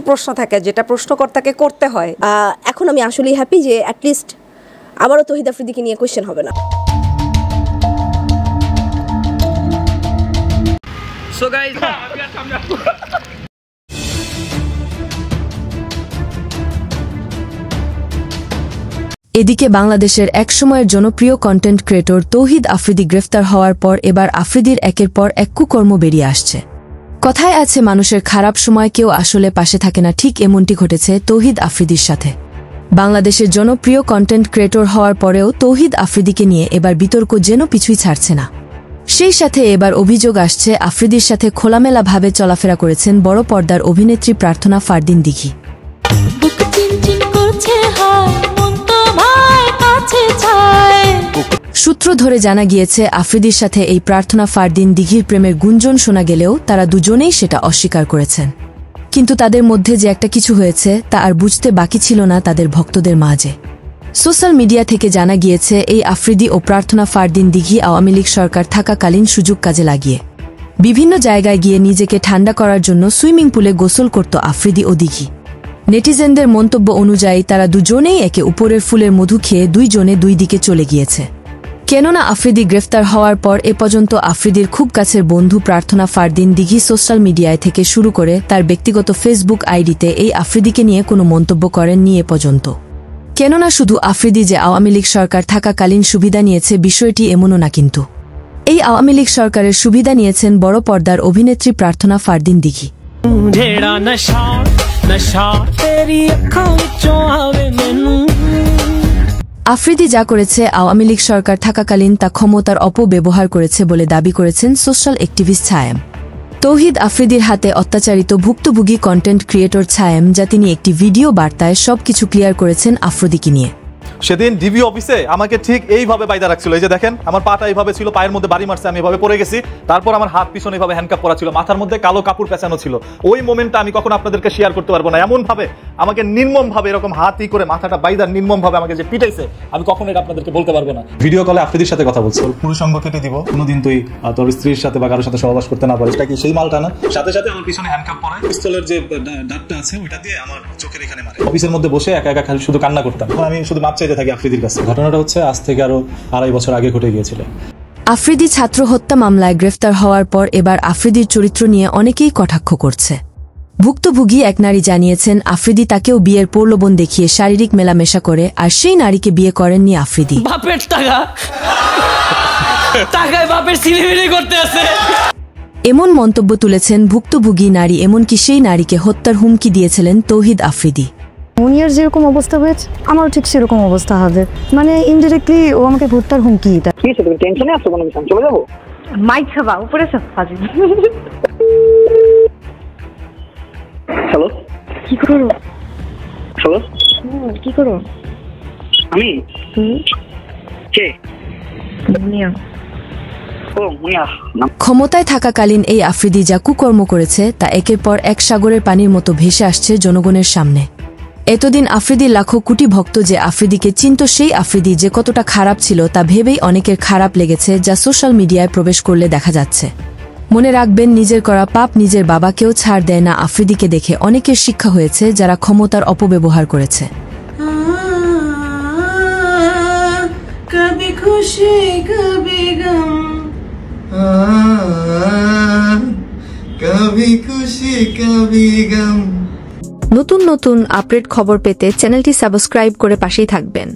প্রশ্ন থাকে যেটা প্রশ্নকর্তাকে করতে হয়। এখন আমি আসলেই হ্যাপি যে অ্যাটলিস্ট আবারও তৌহিদ আফ্রিদিকে নিয়ে কোয়েশ্চেন হবে না। সো গাইস, এদিকে বাংলাদেশের একসময়ের জনপ্রিয় কন্টেন্ট ক্রিয়েটর তৌহিদ আফ্রিদি গ্রেফতার হওয়ার পর এবার আফ্রিদির একের পর এক কুকর্ম বেরিয়ে আসছে। কথায় আছে মানুষের খারাপ সময় কেউ আসলে পাশে থাকে না, ঠিক এমনটি ঘটেছে তৌহিদ আফ্রিদির সাথে। বাংলাদেশের জনপ্রিয় কন্টেন্ট ক্রিয়েটর হওয়ার পরেও তৌহিদ আফ্রিদিকে নিয়ে এবার বিতর্ক যেন পিছুই ছাড়ছে না। সেই সাথে এবার অভিযোগ আসছে আফ্রিদির সাথে খোলামেলাভাবে চলাফেরা করেছেন বড় পর্দার অভিনেত্রী প্রার্থনা ফারদিন দিঘি। সূত্র ধরে জানা গিয়েছে আফ্রিদির সাথে এই প্রার্থনা ফারদিন দিঘির প্রেমের গুঞ্জন শোনা গেলেও তারা দুজনেই সেটা অস্বীকার করেছেন। কিন্তু তাদের মধ্যে যে একটা কিছু হয়েছে তা আর বুঝতে বাকি ছিল না তাদের ভক্তদের মাঝে। সোশ্যাল মিডিয়া থেকে জানা গিয়েছে এই আফ্রিদি ও প্রার্থনা ফারদিন দিঘি আওয়ামী লীগ সরকার থাকাকালীন সুযোগ কাজে লাগিয়ে বিভিন্ন জায়গায় গিয়ে নিজেকে ঠান্ডা করার জন্য সুইমিং পুলে গোসল করত আফ্রিদি ও দিঘি। নেটিজেনদের মন্তব্য অনুযায়ী তারা দুজনেই একে উপরের ফুলের মধু খেয়ে দুইজনে দুই দিকে চলে গিয়েছে। কেননা আফ্রিদি গ্রেফতার হওয়ার পর এ পর্যন্ত আফ্রিদির খুব কাছের বন্ধু প্রার্থনা ফারদিন দিঘি সোশ্যাল মিডিয়ায় থেকে শুরু করে তার ব্যক্তিগত ফেসবুক আইডিতে এই আফ্রিদিকে নিয়ে কোনো মন্তব্য করেননি এ পর্যন্ত। কেননা শুধু আফ্রিদি যে আওয়ামী লীগ সরকার থাকাকালীন সুবিধা নিয়েছে বিষয়টি এমনও না, কিন্তু এই আওয়ামী লীগ সরকারের সুবিধা নিয়েছেন বড় পর্দার অভিনেত্রী প্রার্থনা ফারদিন দিঘি। আফ্রিদি যা করেছে আওয়ামী লীগ সরকার থাকাকালীন তা ক্ষমতার অপব্যবহার করেছে বলে দাবি করেছেন সোশ্যাল অ্যাক্টিভিস্ট ছায়েম। তৌহিদ আফ্রিদির হাতে অত্যাচারিত ভুক্তভোগী কন্টেন্ট ক্রিয়েটর ছায়েম যা তিনি একটি ভিডিও বার্তায় সবকিছু ক্লিয়ার করেছেন আফ্রিদিকে নিয়ে। সেদিন ডিবি অফিসে আমাকে ঠিক এইভাবে বাইদা রাখছিল, এই যে দেখেন আমার পাটা এইভাবে ছিল, পায়ের মধ্যে বাড়ি মারছে, আমি এভাবে পড়ে গেছি, তারপর আমার হাত পিছনে এইভাবে হ্যান্ডকাপ পরা ছিল, মাথার মধ্যে কালো কাপড় পেঁচানো ছিল। ওই মোমেন্টটা আমি কখনো আপনাদেরকে শেয়ার করতে পারবো না। এমন ভাবে আমাকে নির্মম ভাবে এরকম হাতই করে মাথাটা বাইদা নির্মম ভাবে আমাকে যে পিটাইছে আমি কখনো এটা আপনাদেরকে বলতে পারবো না। ভিডিও কলে আফ্রিদির সাথে কথা বলছি, পুরো সঙ্গ কেটে দিব, কোনোদিন তুই তোর স্ত্রীর সাথে বা কারোর সাথে সহবাস করতে না পারিস, এটা কি সেই মালটা না? সাথে সাথে আমার পিছনে হ্যান্ডকাপ পরায়, পিস্তলের যে দাঁতটা আছে ওটা দিয়ে আমার চোখের এখানে মারে। অফিসের মধ্যে বসে একা একা খালি শুধু কান্না করতাম, আমি শুধু মাপ চাইতে থাকি আফ্রিদির কাছে। ঘটনাটা হচ্ছে আজ থেকে আরো 2.5 বছর আগে ঘটে গিয়েছিল। আফ্রিদি ছাত্র হত্যা মামলায় গ্রেফতার হওয়ার পর এবার আফ্রিদির চরিত্র নিয়ে অনেকেই কটাক্ষ করছে। ভুক্তভোগী এক নারী জানিয়েছেন আফ্রিদি তাকেও বিয়ের প্রলোভন দেখিয়ে শারীরিক মেলামেশা করে, আর সেই নারীকে বিয়ে করেননি আফ্রিদি। বাপের টাকা টাকায় বাপের সিনেমিনি করতে আছে এমন মন্তব্য তুলেছেন ভুক্তভোগী নারী, এমনকি সেই নারীকে হত্যার হুমকি দিয়েছিলেন তৌহিদ আফ্রিদি। মুনিয়ার যেরকম অবস্থা হয়েছে আমারও ঠিক সেরকম অবস্থা হবে, মানে ইনডিরেক্টলি ও আমাকে হত্যার হুমকি দেয়। কি আছে, তুমি টেনশনে আছো? কোনো কিছু চলে যাবো, মাইক খাবা উপরে সব ফাজিল। হ্যালো, কি করো? হ্যালো, কি করো? আমি কে? মুনিয়া। ও মুনিয়া। ক্ষমতায় থাকাকালীন এই আফ্রিদি যা কুকর্ম করেছে তা একের পর এক সাগরের পানির মতো ভেসে আসছে জনগণের সামনে। এতদিন আফ্রিদির লাখো কোটি ভক্ত যে আফ্রিদিকে চিনত, সেই আফ্রিদি যে কতটা খারাপ ছিল তা ভেবেই অনেকের খারাপ লেগেছে, যা সোশ্যাল মিডিয়ায় প্রবেশ করলে দেখা যাচ্ছে। মনে রাখবেন, নিজের করা পাপ নিজের বাবাকেও ছাড় দেয় না। আফ্রিদিকে দেখে অনেকের শিক্ষা হয়েছে যারা ক্ষমতার অপব্যবহার করেছে। কবি খুশি কবি গম, কবি খুশি কবি গম। নতুন নতুন আপডেট খবর পেতে চ্যানেলটি সাবস্ক্রাইব করে পাশেই থাকবেন।